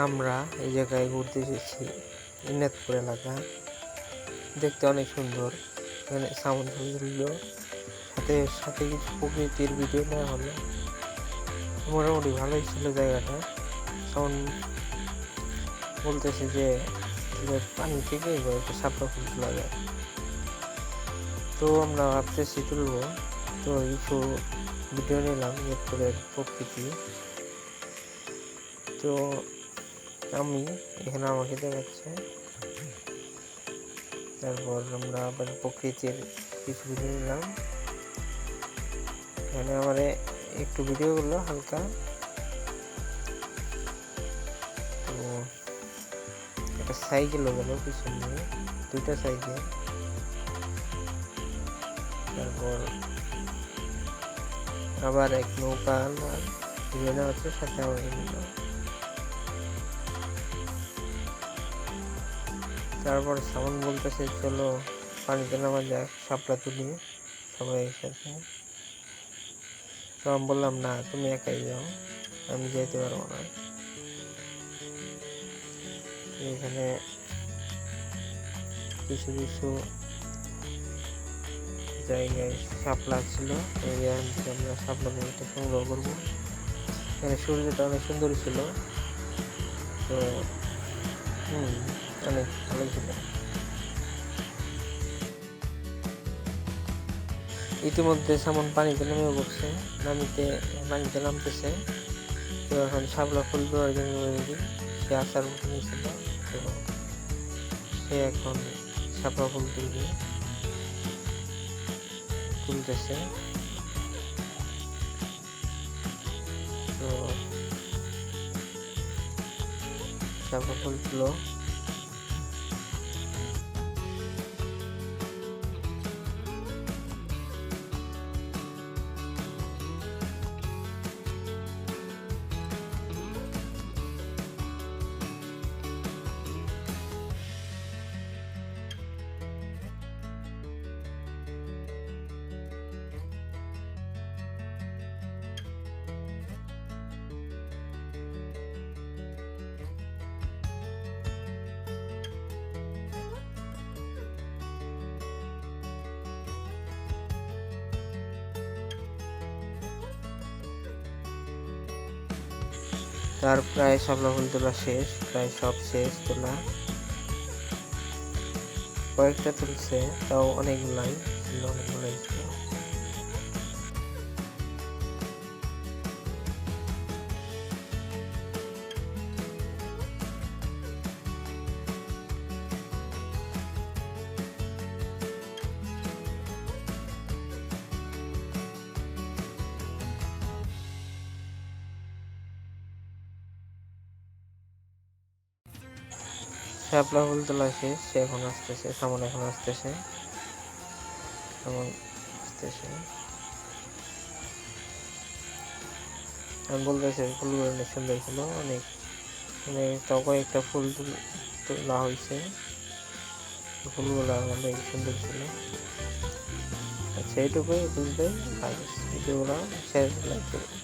আমরা এই জায়গায় ঘুরতে এসেছি। ইনাদপুর এলাকা দেখতে অনেক সুন্দর। এখানে সাউন্ড হলো, সাথে সাথে কিছু প্রকৃতির ভিডিও নেওয়া হলো। মোটামুটি ভালোই ছিল জায়গাটা। সাউন্ড বলতেছে যে পানি থেকে একটা শাপলা ফুল তোলা যায়। তো আমরা ভাবতেছি তুলবো, তো কিছু ভিডিও নিলাম ইনাদপুরের প্রকৃতি। তো আমি এখানে আমাকে দেখাচ্ছে, তারপর আমরা আবার প্রকৃতির কিছু ভিডিও নিলাম। এখানে আমার একটু ভিডিও করলো হালকা। তো একটা সাইকেল গেল পিছনে, দুইটা সাইকেল। তারপর আবার এক নৌকা ভিডিও নেওয়া হচ্ছে, সাথে আমাকে নিল। তারপর সামন বলতেছে চলো পানিতে নামা যাক, শাপলা তুলি সবাই একসাথে। তো আমি বললাম না, তুমি একাই যাও, আমি যেতে পারবো না। এখানে কিছু কিছু জায়গায় শাপলা ছিল, এখান থেকে আমরা শাপলা ফুলটা সংগ্রহ করবো। এখানে সূর্যটা অনেক সুন্দর ছিল, তো অনেক ভালো ছিল। ইতিমধ্যে সামন পানিতে নেমে পড়ছে, পানিতে নামতেছে। তো এখন শাপলা ফুল দেওয়ার জন্য সে আসার মতো নিয়েছিল, তো সে এখন শাপলা ফুল তুলতেছে। তো শাপলা ফুল তুলো। তার প্রায় শাপলা ফুল তোলা শেষ, প্রায় সব শেষ তোলা। কয়েকটা তুলছে, তাও অনেকগুলাই ছিল, অনেকগুলাই ছিল। শাপলা ফুল তোলা শেষ, সে এখন আসতেছে, সামনে এখন আসতেছে, আমি বলতেছি ফুলগুলো অনেক সুন্দর ছিল, অনেক মানে তাও কয়েকটা ফুল তোলা হয়েছে, ফুলগুলো অনেক সুন্দর ছিল। আচ্ছা, এইটুকুই বুঝবে, আর ভিডিওগুলো শেয়ার লাইক করবে।